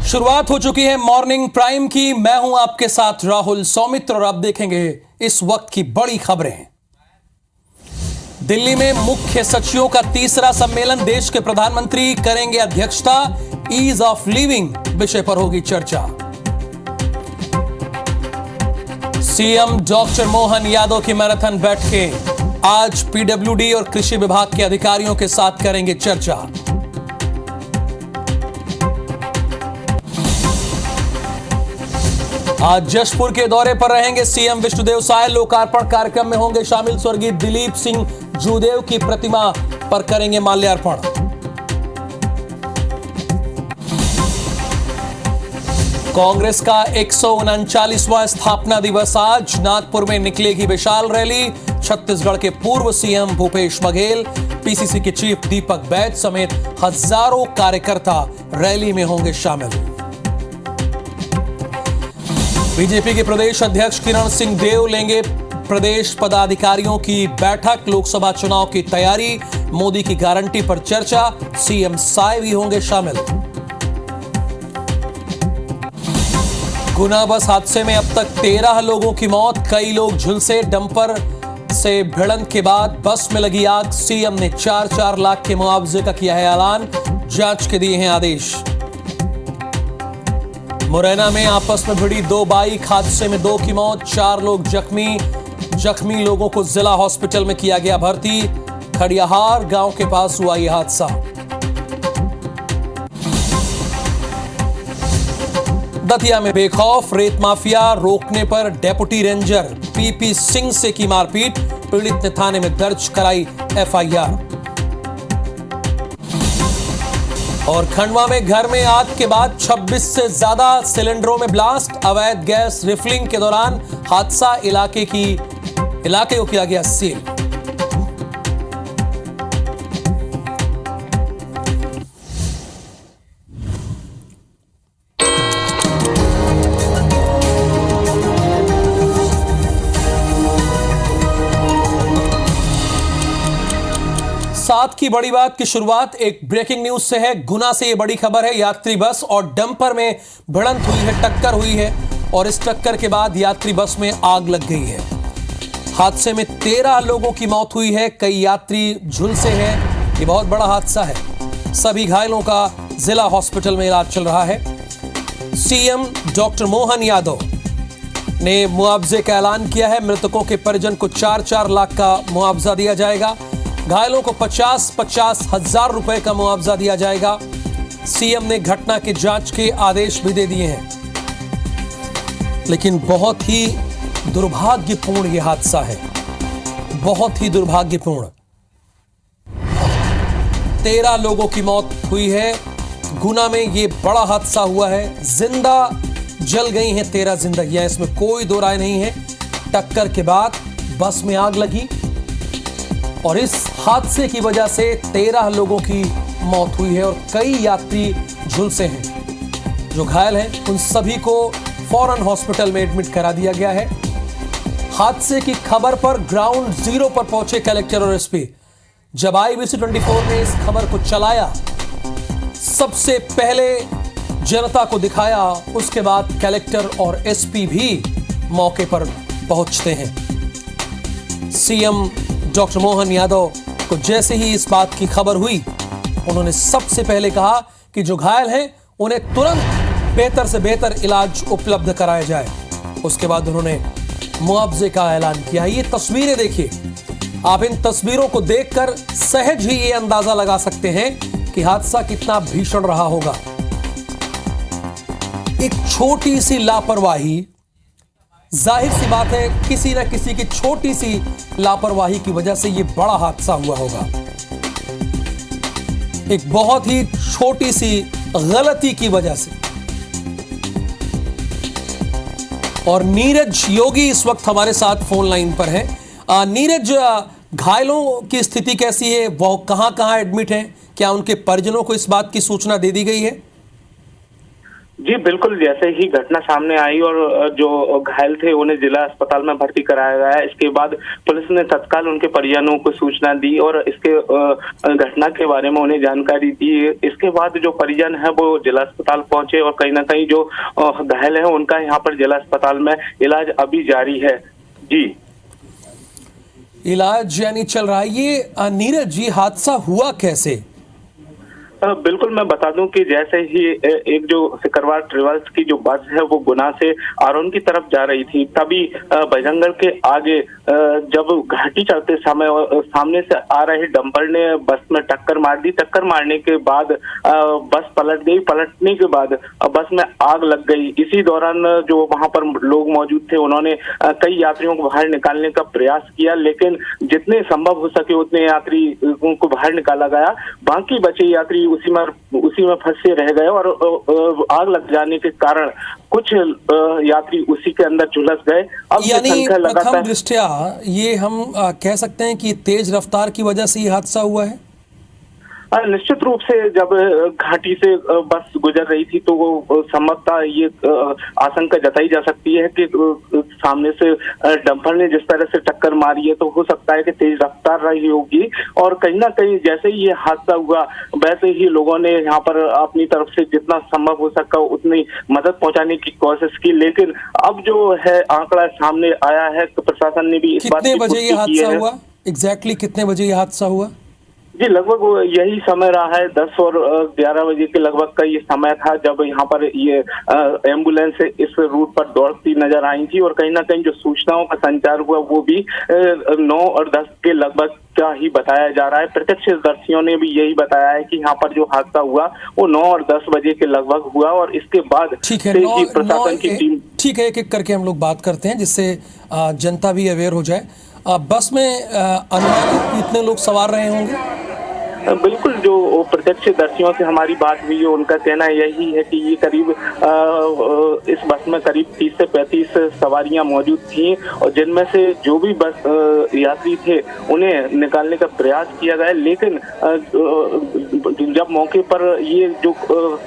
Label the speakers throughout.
Speaker 1: शुरुआत हो चुकी है मॉर्निंग प्राइम की। मैं हूं आपके साथ राहुल सौमित्र और आप देखेंगे इस वक्त की बड़ी खबरें। दिल्ली में मुख्य सचिवों का तीसरा सम्मेलन, देश के प्रधानमंत्री करेंगे अध्यक्षता। ईज ऑफ लिविंग विषय पर होगी चर्चा। सीएम डॉक्टर मोहन यादव की मैराथन बैठकें आज पीडब्ल्यूडी और कृषि विभाग के अधिकारियों के साथ करेंगे चर्चा। आज जशपुर के दौरे पर रहेंगे सीएम विष्णुदेव साय। लोकार्पण कार्यक्रम में होंगे शामिल। स्वर्गीय दिलीप सिंह जूदेव की प्रतिमा पर करेंगे माल्यार्पण। कांग्रेस का 139वां स्थापना दिवस आज। नागपुर में निकलेगी विशाल रैली। छत्तीसगढ़ के पूर्व सीएम भूपेश बघेल, पीसीसी के चीफ दीपक बैज समेत हजारों कार्यकर्ता रैली में होंगे शामिल। बीजेपी के प्रदेश अध्यक्ष किरण सिंह देव लेंगे प्रदेश पदाधिकारियों की बैठक। लोकसभा चुनाव की तैयारी, मोदी की गारंटी पर चर्चा। सीएम साय भी होंगे शामिल। गुना बस हादसे में अब तक 13 लोगों की मौत, कई लोग झुलसे। डंपर से भिड़ंत के बाद बस में लगी आग। सीएम ने 4-4 लाख के मुआवजे का किया है ऐलान। जांच के दिए हैं आदेश। मुरैना में आपस में भिड़ी 2 बाइक, हादसे में 2 की मौत, 4 लोग जख्मी लोगों को जिला हॉस्पिटल में किया गया भर्ती। खड़ियाहार गांव के पास हुआ यह हादसा। दतिया में बेखौफ रेत माफिया रोकने पर डेप्यूटी रेंजर पीपी सिंह से की मारपीट। पीड़ित ने थाने में दर्ज कराई एफआईआर। और खंडवा में घर में आग के बाद 26 से ज्यादा सिलेंडरों में ब्लास्ट। अवैध गैस रिफिलिंग के दौरान हादसा। इलाके को किया गया सील। साथ की बड़ी बात की शुरुआत एक ब्रेकिंग न्यूज से है। गुना से यह बड़ी खबर है। यात्री बस और डंपर में भिड़ंत हुई है, टक्कर हुई है और इस टक्कर के बाद यात्री बस में आग लग गई है। हादसे में 13 लोगों की मौत हुई है, कई यात्री झुलसे हैं। ये बहुत बड़ा हादसा है। सभी घायलों का जिला हॉस्पिटल में इलाज चल रहा है। सीएम डॉक्टर मोहन यादव ने मुआवजे का ऐलान किया है। मृतकों के परिजन को 4-4 लाख का मुआवजा दिया जाएगा। घायलों को 50-50 हजार रुपए का मुआवजा दिया जाएगा। सीएम ने घटना की जांच के आदेश भी दे दिए हैं। लेकिन बहुत ही दुर्भाग्यपूर्ण यह हादसा है, बहुत ही दुर्भाग्यपूर्ण। 13 लोगों की मौत हुई है। गुना में यह बड़ा हादसा हुआ है। जिंदा जल गई हैं 13 जिंदगियां, इसमें कोई दो राय नहीं है। टक्कर के बाद बस में आग लगी और इस हादसे की वजह से 13 लोगों की मौत हुई है और कई यात्री झुलसे हैं। जो घायल हैं उन सभी को फौरन हॉस्पिटल में एडमिट करा दिया गया है। हादसे की खबर पर ग्राउंड जीरो पर पहुंचे कलेक्टर और एसपी। जब आईबीसी 24 ने इस खबर को चलाया, सबसे पहले जनता को दिखाया, उसके बाद कलेक्टर और एसपी भी मौके पर पहुंचते हैं। सीएम डॉक्टर मोहन यादव को जैसे ही इस बात की खबर हुई, उन्होंने सबसे पहले कहा कि जो घायल हैं उन्हें तुरंत बेहतर से बेहतर इलाज उपलब्ध कराया जाए। उसके बाद उन्होंने मुआवजे का ऐलान किया। ये तस्वीरें देखिए, आप इन तस्वीरों को देखकर सहज ही ये अंदाजा लगा सकते हैं कि हादसा कितना भीषण रहा होगा। एक छोटी सी लापरवाही, जाहिर सी बात है किसी न किसी की छोटी सी लापरवाही की वजह से यह बड़ा हादसा हुआ होगा। एक बहुत ही छोटी सी गलती की वजह से। और नीरज योगी इस वक्त हमारे साथ फोन लाइन पर है। नीरज, घायलों की स्थिति कैसी है? वो कहां एडमिट हैं? क्या उनके परिजनों को इस बात की सूचना दे दी गई है?
Speaker 2: जी बिल्कुल, जैसे ही घटना सामने आई और जो घायल थे उन्हें जिला अस्पताल में भर्ती कराया गया। इसके बाद पुलिस ने तत्काल उनके परिजनों को सूचना दी और इसके घटना के बारे में उन्हें जानकारी दी। इसके बाद जो परिजन है वो जिला अस्पताल पहुंचे और कहीं ना कहीं जो घायल है उनका यहाँ पर जिला अस्पताल में इलाज अभी जारी है। जी,
Speaker 1: इलाज यानी चल रहा है। ये नीरज जी, हादसा हुआ कैसे?
Speaker 2: बिल्कुल, मैं बता दूं कि जैसे ही एक जो सिकरवार ट्रेवल्स की जो बस है वो गुना से आरोन की तरफ जा रही थी, तभी बजंगल के आगे जब घाटी चढ़ते समय सामने से आ रहे डंपर ने बस में टक्कर मार दी। टक्कर मारने के बाद बस पलट गई। पलटने के बाद बस में आग लग गई। इसी दौरान जो वहां पर लोग मौजूद थे उन्होंने कई यात्रियों को बाहर निकालने का प्रयास किया, लेकिन जितने संभव हो सके उतने यात्री को बाहर निकाला गया। बाकी बचे यात्री उसी में फंसे रह गए और आग लग जाने के कारण कुछ यात्री उसी के अंदर झुलस गए। अब
Speaker 1: यानी प्रथम दृष्टया ये हम कह सकते हैं कि तेज रफ्तार की वजह से ये हादसा हुआ है।
Speaker 2: निश्चित रूप से जब घाटी से बस गुजर रही थी तो वो संभवतः ये आशंका जताई जा सकती है कि सामने से डंपर ने जिस तरह से टक्कर मारी है तो हो सकता है कि तेज रफ्तार रही होगी। और कहीं ना कहीं जैसे ही ये हादसा हुआ वैसे ही लोगों ने यहाँ पर अपनी तरफ से जितना संभव हो सका उतनी मदद पहुंचाने की कोशिश की, लेकिन अब जो है आंकड़ा सामने आया है तो प्रशासन ने भी इस बात की
Speaker 1: कितने बजे ये हादसा हुआ? एग्जैक्टली कितने बजे ये हादसा हुआ?
Speaker 2: जी, लगभग यही समय रहा है, 10 और 11 बजे के लगभग का ये समय था जब यहाँ पर ये एम्बुलेंस इस रूट पर दौड़ती नजर आई थी। और कहीं ना कहीं जो सूचनाओं का संचार हुआ वो भी 9 और 10 के लगभग का ही बताया जा रहा है। प्रत्यक्षदर्शियों ने भी यही बताया है कि यहाँ पर जो हादसा हुआ वो 9 और 10 बजे के लगभग हुआ और इसके बाद
Speaker 1: ठीक है, प्रशासन की टीम ठीक है, एक एक करके हम लोग बात करते हैं जिससे जनता भी अवेयर हो जाए। बस में अनुमानित कितने लोग सवार रहे होंगे?
Speaker 2: बिल्कुल, जो प्रत्यक्षदर्शियों से हमारी बात हुई है उनका कहना यही है कि ये करीब इस बस में करीब 30 से 35 सवारियां मौजूद थीं और जिनमें से जो भी बस यात्री थे उन्हें निकालने का प्रयास किया गया, लेकिन जब मौके पर ये जो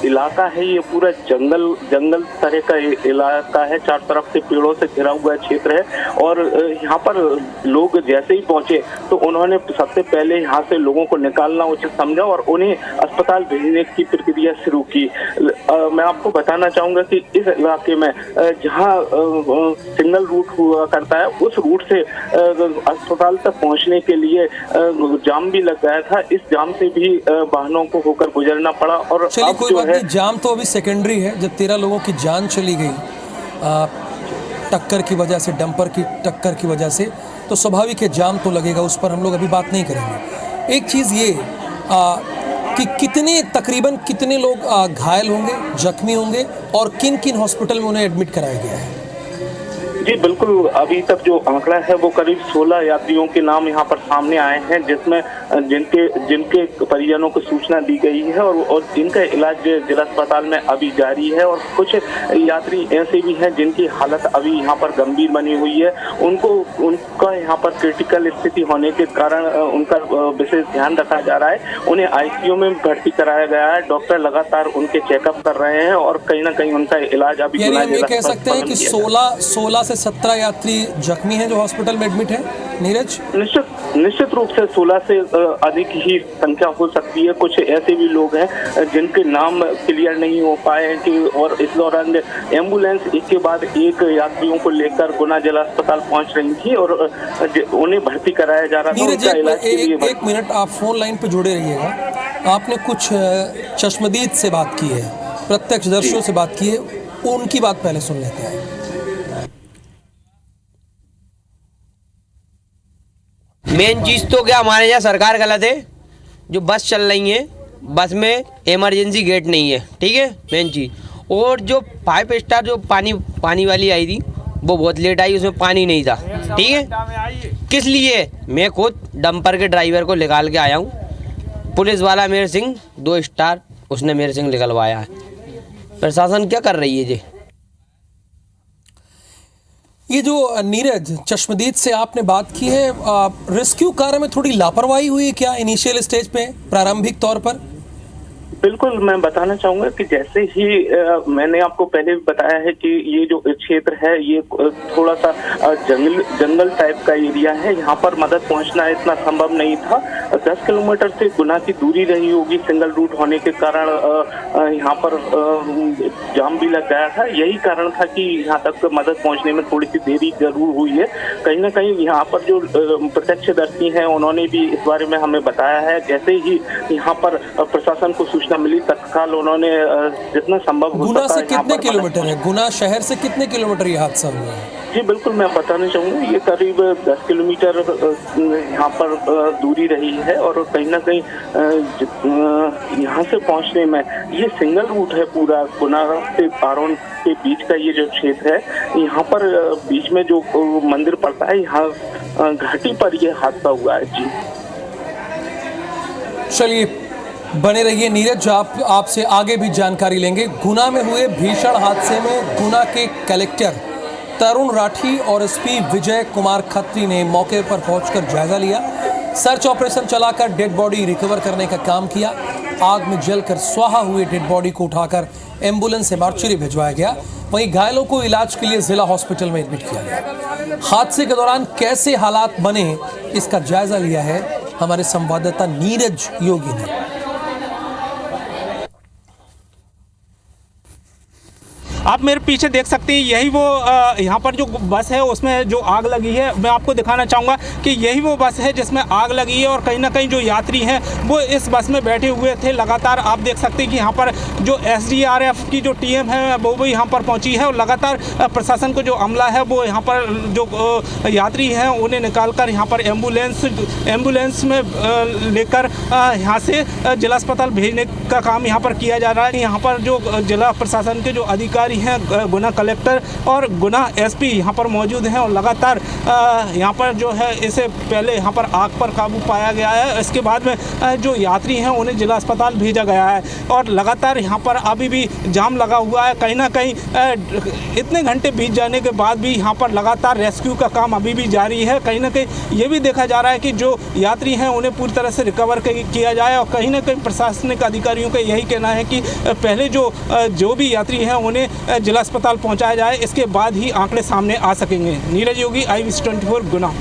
Speaker 2: इलाका है ये पूरा जंगल तरह का इलाका है, चारों तरफ से पेड़ों से घिरा हुआ क्षेत्र है और यहाँ पर लोग जैसे ही पहुंचे तो उन्होंने सबसे पहले यहाँ से लोगों को निकालना उचित समझा और उन्हें अस्पताल भेजने की प्रक्रिया शुरू की। मैं आपको बताना चाहूंगा कि इस इलाके में जहां सिग्नल रूट हुआ करता है उस रूट से अस्पताल तक पहुंचने के लिए जाम भी लग गया था। इस जाम से भी वाहनों को होकर गुजरना पड़ा। और
Speaker 1: चलिए कोई बात नहीं, जाम तो अभी सेकेंडरी है। जब 13 लोगों की जान चली गई टक्कर की वजह से, डंपर की टक्कर की वजह से, तो स्वाभाविक है जाम तो लगेगा, उस पर हम लोग अभी बात नहीं करेंगे। एक चीज़ ये कि तकरीबन कितने लोग घायल होंगे, जख्मी होंगे और किन किन हॉस्पिटल में उन्हें एडमिट कराया गया है?
Speaker 2: जी बिल्कुल, अभी तक जो आंकड़ा है वो करीब 16 यात्रियों के नाम यहाँ पर सामने आए हैं जिसमें जिनके परिजनों को सूचना दी गई है और जिनका इलाज जिला अस्पताल में अभी जारी है। और कुछ यात्री ऐसे भी हैं जिनकी हालत अभी यहाँ पर गंभीर बनी हुई है। उनका यहाँ पर क्रिटिकल स्थिति होने के कारण उनका विशेष ध्यान रखा जा रहा है। उन्हें ICU में भर्ती कराया गया है। डॉक्टर लगातार उनके चेकअप कर रहे हैं और कहीं ना कहीं उनका इलाज अभी
Speaker 1: कह सकते हैं कि 16 से 17 यात्री जख्मी हैं जो हॉस्पिटल में एडमिट है। नीरज,
Speaker 2: निश्चित रूप से 16 से अधिक ही संख्या हो सकती है। कुछ ऐसे भी लोग हैं जिनके नाम क्लियर नहीं हो पाए कि और इस दौरान एम्बुलेंस एक के बाद एक यात्रियों को लेकर गुना जिला अस्पताल पहुंच रही थी और उन्हें भर्ती कराया जा रहा था।
Speaker 1: नीरज, एक मिनट आप फोन लाइन पे जुड़े रहिएगा। आपने कुछ चश्मदीद से बात की है, प्रत्यक्षदर्शियों से बात की है, उनकी बात पहले सुन लेते हैं।
Speaker 3: मेन चीज़ तो क्या हमारे यहाँ सरकार गलत है। जो बस चल रही है बस में इमरजेंसी गेट नहीं है, ठीक है, मेन चीज़। और जो 5 स्टार जो पानी वाली आई थी वो बहुत लेट आई, उसमें पानी नहीं था, ठीक है। किस लिए? मैं खुद डंपर के ड्राइवर को निकाल के आया हूँ। पुलिस वाला मेरे सिंह 2 स्टार उसने मेरे सिंह निकलवाया है। प्रशासन क्या कर रही है जी?
Speaker 1: ये जो नीरज चश्मदीद से आपने बात की है, रेस्क्यू कार्य में थोड़ी लापरवाही हुई क्या इनिशियल स्टेज पे, प्रारंभिक तौर पर?
Speaker 2: बिल्कुल, मैं बताना चाहूंगा कि जैसे ही मैंने आपको पहले भी बताया है कि ये जो क्षेत्र है ये थोड़ा सा जंगल टाइप का एरिया है। यहाँ पर मदद पहुँचना इतना संभव नहीं था। 10 किलोमीटर से गुना की दूरी रही होगी, सिंगल रूट होने के कारण यहाँ पर जाम भी लग गया था। यही कारण था कि यहाँ तक मदद पहुँचने में थोड़ी सी देरी जरूर हुई है। कहीं ना कहीं यहाँ पर जो प्रत्यक्षदर्शी हैं उन्होंने भी इस बारे में हमें बताया है। जैसे ही यहाँ पर प्रशासन को सूचना मिली, तत्काल उन्होंने जितना संभव हो
Speaker 1: गुना से कितने किलोमीटर है? गुना शहर से कितने किलोमीटर ये हादसा हुआ है?
Speaker 2: जी बिल्कुल, मैं बताना चाहूँगा ये करीब 10 किलोमीटर यहाँ पर दूरी रही है और कहीं ना कहीं यहाँ से पहुँचने में ये सिंगल रूट है। पूरा गुना से पारोन के बीच का ये जो क्षेत्र है, यहाँ पर बीच में जो मंदिर पड़ता है, यहाँ घाटी पर ये हादसा हुआ है। जी
Speaker 1: चलिए, बने रहिए नीरज, आपसे आगे भी जानकारी लेंगे। गुना में हुए भीषण हादसे में गुना के कलेक्टर तरुण राठी और एसपी विजय कुमार खत्री ने मौके पर पहुंचकर जायजा लिया। सर्च ऑपरेशन चलाकर डेड बॉडी रिकवर करने का काम किया। आग में जलकर स्वाहा हुए डेड बॉडी को उठाकर एम्बुलेंस से मार्चरी भिजवाया गया। वहीं घायलों को इलाज के लिए जिला हॉस्पिटल में एडमिट किया गया। हादसे के दौरान कैसे हालात बने, इसका जायजा लिया है हमारे संवाददाता नीरज योगी ने।
Speaker 4: आप मेरे पीछे देख सकते हैं, यही वो यहाँ पर जो बस है उसमें जो आग लगी है, मैं आपको दिखाना चाहूँगा कि यही वो बस है जिसमें आग लगी है। और कहीं ना कहीं जो यात्री हैं वो इस बस में बैठे हुए थे। लगातार आप देख सकते हैं कि यहाँ पर जो SDRF की जो टीम है वो भी यहाँ पर पहुँची है और लगातार प्रशासन को जो अमला है वो यहाँ पर जो यात्री हैं उन्हें निकाल कर यहाँ पर एम्बुलेंस में लेकर यहाँ से जिला अस्पताल भेजने का काम यहाँ पर किया जा रहा है। यहाँ पर जो जिला प्रशासन के जो अधिकारी हैं, गुना कलेक्टर और गुना SP यहाँ पर मौजूद हैं और लगातार यहाँ पर जो है इसे पहले यहाँ पर आग पर काबू पाया गया है। इसके बाद में जो यात्री हैं उन्हें जिला अस्पताल भेजा गया है और लगातार यहाँ पर अभी भी जाम लगा हुआ है। कहीं ना कहीं इतने घंटे बीत जाने के बाद भी यहाँ पर लगातार रेस्क्यू का काम अभी भी जारी है। कहीं ना कहीं ये भी देखा जा रहा है कि जो यात्री हैं उन्हें पूरी तरह से रिकवर किया जाए और कहीं ना कहीं प्रशासनिक अधिकारियों का यही कहना है कि पहले जो भी यात्री हैं उन्हें जिला अस्पताल पहुंचाया जाए, इसके बाद ही आंकड़े सामने आ सकेंगे। नीरज योगी, IBC24 गुना।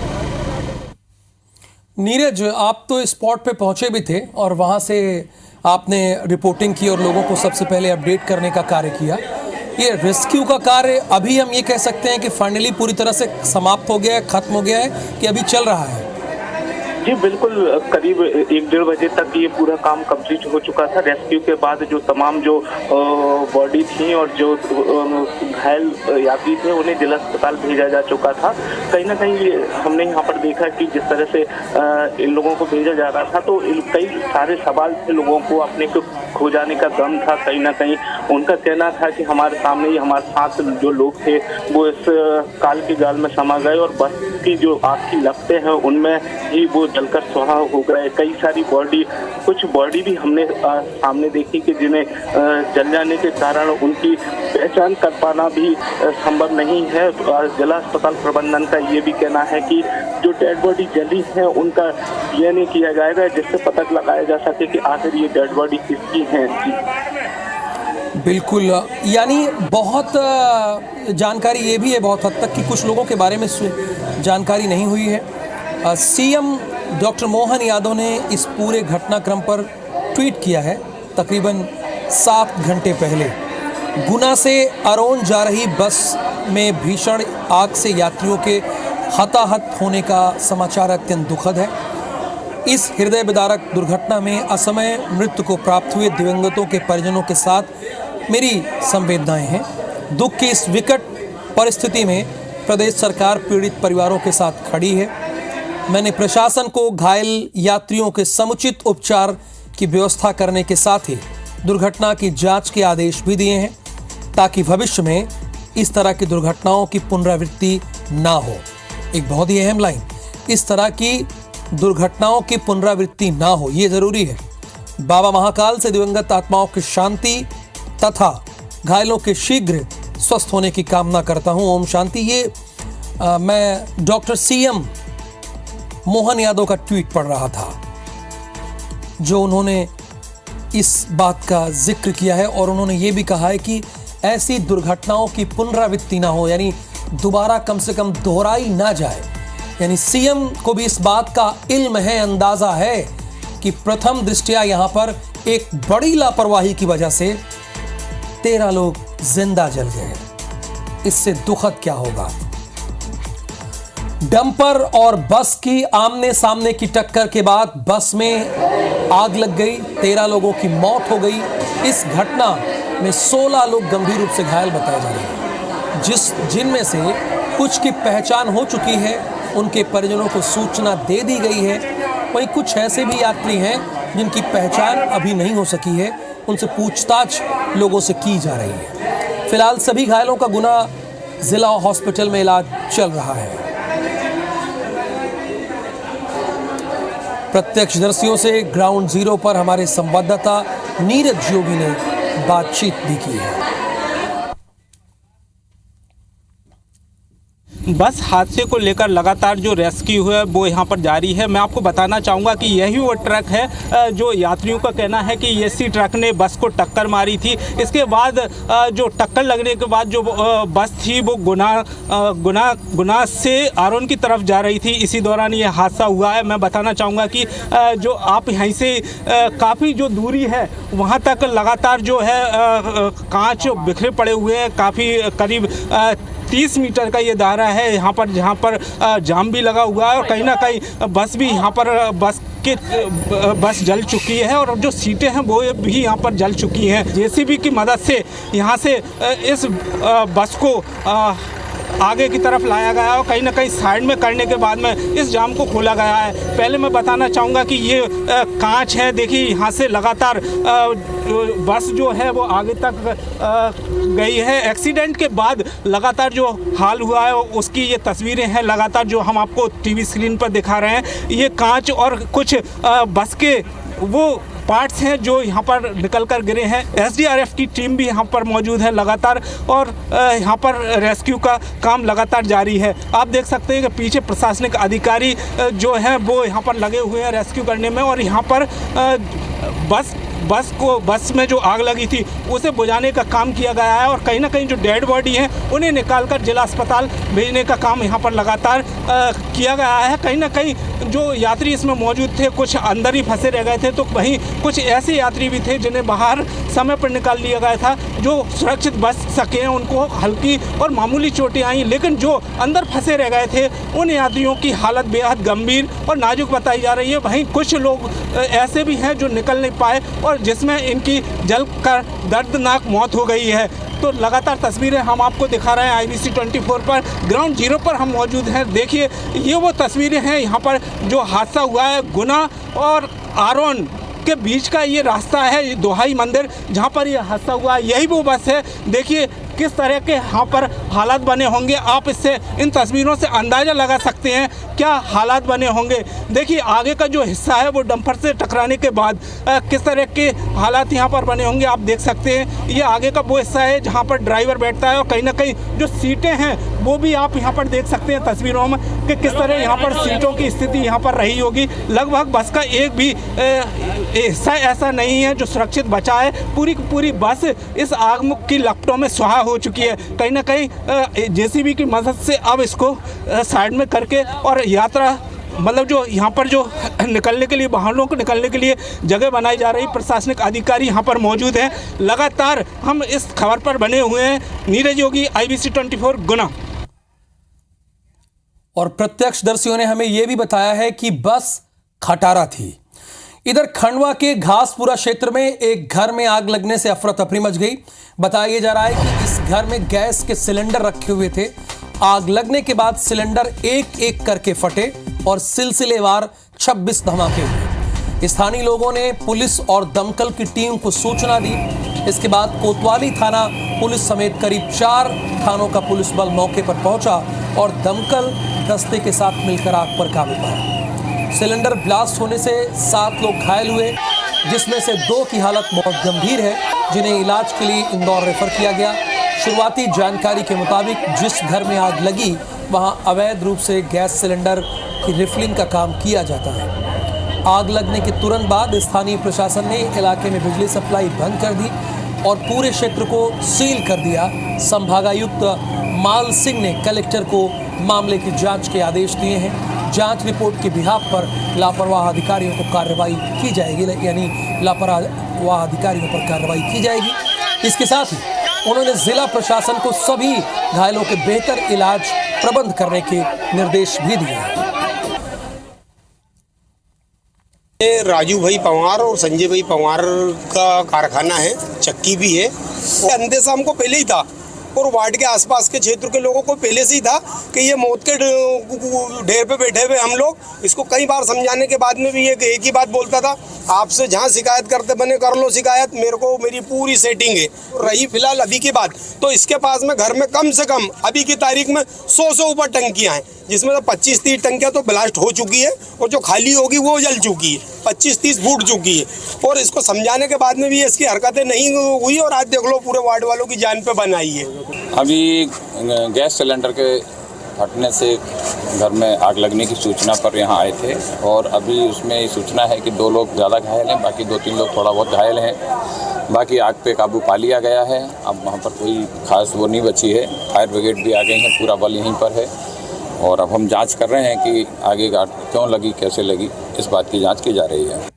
Speaker 1: नीरज, आप तो स्पॉट पे पहुंचे भी थे और वहां से आपने रिपोर्टिंग की और लोगों को सबसे पहले अपडेट करने का कार्य किया। ये रेस्क्यू का कार्य अभी हम ये कह सकते हैं कि फाइनली पूरी तरह से समाप्त हो गया है, खत्म हो गया है कि अभी चल रहा है?
Speaker 2: जी बिल्कुल, करीब 1-1:30 बजे तक ये पूरा काम कंप्लीट हो चुका था। रेस्क्यू के बाद जो तमाम जो बॉडी थी और जो घायल यात्री थे उन्हें जिला अस्पताल भेजा जा चुका था। कहीं ना कहीं हमने यहाँ पर देखा कि जिस तरह से इन लोगों को भेजा जा रहा था तो कई सारे सवाल थे लोगों को, अपने को खो जाने का गम था। कहीं ना कहीं उनका कहना था कि हमारे सामने ही हमारे साथ जो लोग थे वो इस काल के जाल में समा गए और बस की जो आग की लपटें हैं उनमें ही वो जलकर सुहा हो गए। कई सारी कुछ बॉडी भी हमने सामने देखी कि जिन्हें जल जाने के कारण उनकी पहचान कर पाना भी संभव नहीं है। जिला अस्पताल प्रबंधन का ये भी कहना है कि जो डेड बॉडी जली है उनका DNA किया जाएगा जिससे पता लगाया जा सके कि आखिर ये डेड बॉडी किसकी है।
Speaker 1: बिल्कुल, यानी बहुत जानकारी ये भी है बहुत हद तक कि कुछ लोगों के बारे में जानकारी नहीं हुई है। CM डॉक्टर मोहन यादव ने इस पूरे घटनाक्रम पर ट्वीट किया है तकरीबन 7 घंटे पहले। गुना से अरोन जा रही बस में भीषण आग से यात्रियों के हताहत होने का समाचार अत्यंत दुखद है। इस हृदय विदारक दुर्घटना में असमय मृत्यु को प्राप्त हुए दिवंगतों के परिजनों के साथ मेरी संवेदनाएं हैं। दुख की इस विकट परिस्थिति में प्रदेश सरकार पीड़ित परिवारों के साथ खड़ी है। मैंने प्रशासन को घायल यात्रियों के समुचित उपचार की व्यवस्था करने के साथ ही दुर्घटना की जांच के आदेश भी दिए हैं ताकि भविष्य में इस तरह की दुर्घटनाओं की पुनरावृत्ति ना हो। एक बहुत ही अहम लाइन, इस तरह की दुर्घटनाओं की पुनरावृत्ति ना हो, ये जरूरी है। बाबा महाकाल से दिवंगत आत्माओं की शांति तथा घायलों के शीघ्र स्वस्थ होने की कामना करता हूं। ओम शांति। ये मैं डॉक्टर CM मोहन यादव का ट्वीट पढ़ रहा था जो उन्होंने इस बात का जिक्र किया है और उन्होंने ये भी कहा है कि ऐसी दुर्घटनाओं की पुनरावृत्ति ना हो, यानी दोबारा कम से कम दोहराई ना जाए। यानी सीएम को भी इस बात का इल्म है, अंदाजा है कि प्रथम दृष्टया यहां पर एक बड़ी लापरवाही की वजह से 13 लोग जिंदा जल गए। इससे दुखद क्या होगा। डंपर और बस की आमने सामने की टक्कर के बाद बस में आग लग गई, 13 लोगों की मौत हो गई। इस घटना में 16 लोग गंभीर रूप से घायल बताए जा रहे हैं, जिनमें से कुछ की पहचान हो चुकी है, उनके परिजनों को सूचना दे दी गई है। वहीं कुछ ऐसे भी यात्री हैं जिनकी पहचान अभी नहीं हो सकी है, उनसे पूछताछ लोगों से की जा रही है। फिलहाल सभी घायलों का गुना जिला हॉस्पिटल में इलाज चल रहा है। प्रत्यक्षदर्शियों से ग्राउंड जीरो पर हमारे संवाददाता नीरज योगी ने बातचीत भी की है।
Speaker 4: बस हादसे को लेकर लगातार जो रेस्क्यू है वो यहाँ पर जारी है। मैं आपको बताना चाहूँगा कि यही वो ट्रक है जो यात्रियों का कहना है कि इसी ट्रक ने बस को टक्कर मारी थी। इसके बाद जो टक्कर लगने के बाद जो बस थी वो गुना से आरोन की तरफ जा रही थी। इसी दौरान ये हादसा हुआ है। मैं बताना चाहूँगा कि जो आप यहीं से काफ़ी जो दूरी है वहाँ तक लगातार जो है कांच बिखरे पड़े हुए हैं। काफ़ी करीब 30 मीटर का ये दायरा है यहाँ पर, जहाँ पर जाम भी लगा हुआ है और कहीं ना कहीं बस भी यहाँ पर बस जल चुकी है और जो सीटें हैं वो भी यहाँ पर जल चुकी हैं। जेसीबी की मदद से यहाँ से इस बस को आगे की तरफ लाया गया और कहीं ना कहीं साइड में करने के बाद में इस जाम को खोला गया है। पहले मैं बताना चाहूँगा कि ये कांच है, देखिए यहाँ से लगातार बस जो है वो आगे तक गई है। एक्सीडेंट के बाद लगातार जो हाल हुआ है उसकी ये तस्वीरें हैं लगातार जो हम आपको टीवी स्क्रीन पर दिखा रहे हैं। ये कांच और कुछ बस के वो पार्ट्स हैं जो यहाँ पर निकल कर गिरे हैं। एसडीआरएफ की टीम भी यहाँ पर मौजूद है लगातार और यहाँ पर रेस्क्यू का काम लगातार जारी है। आप देख सकते हैं कि पीछे प्रशासनिक अधिकारी जो हैं वो यहाँ पर लगे हुए हैं रेस्क्यू करने में और यहाँ पर बस में जो आग लगी थी उसे बुझाने का काम किया गया है और कहीं ना कहीं जो डेड बॉडी हैं उन्हें निकालकर जिला अस्पताल भेजने का काम यहाँ पर लगातार किया गया है। कहीं ना कहीं जो यात्री इसमें मौजूद थे कुछ अंदर ही फंसे रह गए थे, तो वहीं कुछ ऐसे यात्री भी थे जिन्हें बाहर समय पर निकाल लिया गया था, जो सुरक्षित बच सके। उनको हल्की और मामूली चोटें आई, लेकिन जो अंदर फंसे रह गए थे उन यात्रियों की हालत बेहद गंभीर और नाजुक बताई जा रही है। वहीं कुछ लोग ऐसे भी हैं जो निकल नहीं पाए और जिसमें इनकी जलकर दर्दनाक मौत हो गई है। तो लगातार तस्वीरें हम आपको दिखा रहे हैं IBC 24 पर। ग्राउंड जीरो पर हम मौजूद हैं। देखिए ये वो तस्वीरें हैं यहाँ पर जो हादसा हुआ है। गुना और आरोन के बीच का ये रास्ता है, ये दोहाई मंदिर जहाँ पर ये हादसा हुआ है, यही वो बस है। देखिए किस तरह के यहाँ पर हालात बने होंगे, आप इससे इन तस्वीरों से अंदाज़ा लगा सकते हैं क्या हालात बने होंगे। देखिए आगे का जो हिस्सा है वो डंपर से टकराने के बाद किस तरह के हालात यहाँ पर बने होंगे आप देख सकते हैं। ये आगे का वो हिस्सा है जहाँ पर ड्राइवर बैठता है और कहीं ना कहीं जो सीटें हैं वो भी आप यहाँ पर देख सकते हैं तस्वीरों में कि किस तरह यहाँ पर सीटों की स्थिति यहाँ पर रही होगी। लगभग बस का एक भी हिस्सा ऐसा नहीं है जो सुरक्षित बचा है। पूरी की पूरी बस इस आग की लपटों में सुहा हो चुकी है। कहीं ना कहीं जेसीबी की मदद से अब इसको साइड में करके और यात्रा मतलब जो यहाँ पर जो निकलने के लिए वाहनों को निकलने के लिए जगह बनाई जा रही। प्रशासनिक अधिकारी यहाँ पर मौजूद हैं। लगातार हम इस खबर पर बने हुए हैं। नीरज योगी IBC 24 गुना।
Speaker 1: और प्रत्यक्षदर्शियों ने हमें यह भी बताया है कि बस खटारा थी। इधर खंडवा के घासपुरा क्षेत्र में एक घर में आग लगने से अफरा तफरी मच गई। बताया जा रहा है कि इस घर में गैस के सिलेंडर रखे हुए थे। आग लगने के बाद सिलेंडर एक एक करके फटे और सिलसिलेवार 26 धमाके हुए। स्थानीय लोगों ने पुलिस और दमकल की टीम को सूचना दी। इसके बाद कोतवाली थाना पुलिस समेत करीब 4 थानों का पुलिस बल मौके पर पहुंचा और दमकल दस्ते के साथ मिलकर आग पर काबू पाया। सिलेंडर ब्लास्ट होने से 7 लोग घायल हुए, जिसमें से 2 की हालत बहुत गंभीर है, जिन्हें इलाज के लिए इंदौर रेफर किया गया। शुरुआती जानकारी के मुताबिक जिस घर में आग लगी वहां अवैध रूप से गैस सिलेंडर की रिफिलिंग का काम किया जाता है। आग लगने के तुरंत बाद स्थानीय प्रशासन ने इलाके में बिजली सप्लाई बंद कर दी और पूरे क्षेत्र को सील कर दिया। संभागायुक्त माल सिंह ने कलेक्टर को मामले की जांच के आदेश दिए हैं। जांच रिपोर्ट के बिहाफ पर लापरवाह अधिकारियों को कार्रवाई की जाएगी, यानी लापरवाह अधिकारियों पर कार्रवाई की जाएगी। इसके साथ ही उन्होंने जिला प्रशासन को सभी घायलों के बेहतर इलाज प्रबंध करने के निर्देश भी दिए हैं।
Speaker 5: ये राजू भाई पवार और संजय भाई पवार का कारखाना है, चक्की भी है। अंदेशा हमको पहले ही था और वार्ड के आसपास के क्षेत्र के लोगों को पहले से ही था कि ये मौत के ढेर पे बैठे हुए हम लोग। इसको कई बार समझाने के बाद में भी ये एक ही बात बोलता था, आपसे जहाँ शिकायत करते बने कर लो शिकायत, मेरे को मेरी पूरी सेटिंग है। रही फिलहाल अभी की बात, तो इसके पास में घर में कम से कम अभी की तारीख में 100 से ऊपर टंकियाँ हैं, जिसमें तो 25-30 टंकियाँ तो ब्लास्ट हो चुकी है और जो खाली होगी वो जल चुकी है, 25-30 फूट चुकी है। और इसको समझाने के बाद में भी इसकी हरकतें नहीं हुई और आज देख लो पूरे वार्ड वालों की जान पे बनाई है।
Speaker 6: अभी गैस सिलेंडर के फटने से घर में आग लगने की सूचना पर यहाँ आए थे और अभी उसमें सूचना है कि 2 लोग ज़्यादा घायल हैं, बाकी 2-3 लोग थोड़ा बहुत घायल हैं। बाकी आग पे काबू पा लिया गया है। अब वहाँ पर कोई खास वो नहीं बची है। फायर ब्रिगेड भी आ गई हैं, पूरा बल यहीं पर है और अब हम जांच कर रहे हैं कि आगे आग क्यों लगी, कैसे लगी, इस बात की जांच की जा रही है।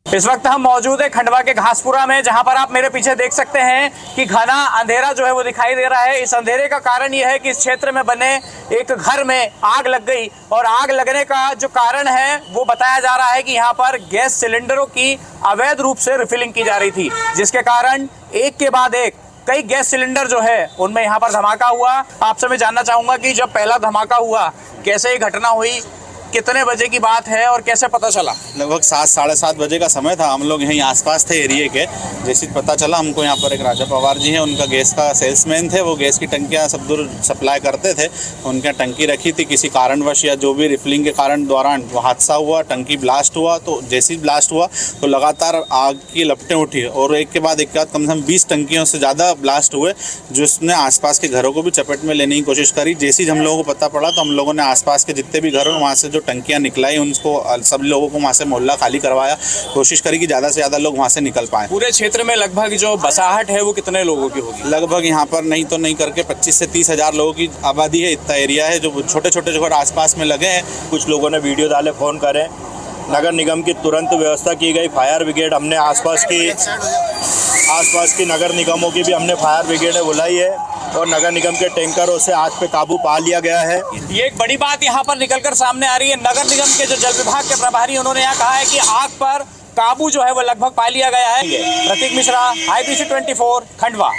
Speaker 7: इस वक्त हम मौजूद है खंडवा के घासपुरा में, जहां पर आप मेरे पीछे देख सकते हैं कि घना अंधेरा जो है वो दिखाई दे रहा है। इस अंधेरे का कारण ये है कि इस क्षेत्र में बने एक घर में आग लग गई और आग लगने का जो कारण है वो बताया जा रहा है कि यहाँ पर गैस सिलेंडरों की अवैध रूप से रिफिलिंग की जा रही थी, जिसके कारण एक के बाद एक कई गैस सिलेंडर जो है उनमें यहाँ पर धमाका हुआ। आपसे मैं जानना चाहूंगा कि जब पहला धमाका हुआ कैसे ये घटना हुई, कितने बजे की बात है और कैसे पता चला?
Speaker 8: लगभग 7-7:30 बजे का समय था। हम लोग यहीं आसपास थे एरिया के। जैसे पता चला हमको, यहाँ पर एक राजा पवार जी हैं, उनका गैस का सेल्समैन थे, वो गैस की टंकियाँ सब दूर सप्लाई करते थे। उनके टंकी रखी थी, किसी कारणवश या जो भी रिफिलिंग के कारण दौरान हादसा हुआ, टंकी ब्लास्ट हुआ। तो जैसे ही ब्लास्ट हुआ तो लगातार आग की लपटें उठी और एक के बाद कम से कम 20 टंकियों से ज़्यादा ब्लास्ट हुए, जिसने आसपास के घरों को भी चपेट में लेने की कोशिश करी। जैसे ही हम लोगों को पता पड़ा तो हम लोगों ने आसपास के जितने भी घर हैं वहाँ से जो टंकियाँ निकलाई उनको सब लोगों को वहाँ से मोहल्ला खाली करवाया, कोशिश करी कि ज़्यादा से ज़्यादा लोग वहाँ से निकल पाएँ।
Speaker 7: पूरे क्षेत्र में लगभग जो बसाहट है वो कितने लोगों की होगी?
Speaker 8: लगभग यहाँ पर नहीं तो नहीं करके 25 से 30 हज़ार लोगों की आबादी है। इतना एरिया है जो छोटे छोटे जो घर आसपास में लगे हैं।
Speaker 9: कुछ लोगों ने वीडियो डाले, फ़ोन करें, नगर निगम की तुरंत व्यवस्था की गई। फायर ब्रिगेड हमने आसपास की नगर निगमों की भी हमने फायर ब्रिगेड बुलाई है और नगर निगम के टैंकरों से आग पे काबू पा लिया गया है।
Speaker 7: ये एक बड़ी बात यहाँ पर निकलकर सामने आ रही है। नगर निगम के जो जल विभाग के प्रभारी उन्होंने यहाँ कहा है कि आग पर काबू जो है वो लगभग पा लिया गया है। प्रतीक मिश्रा, IBC 24 खंडवा।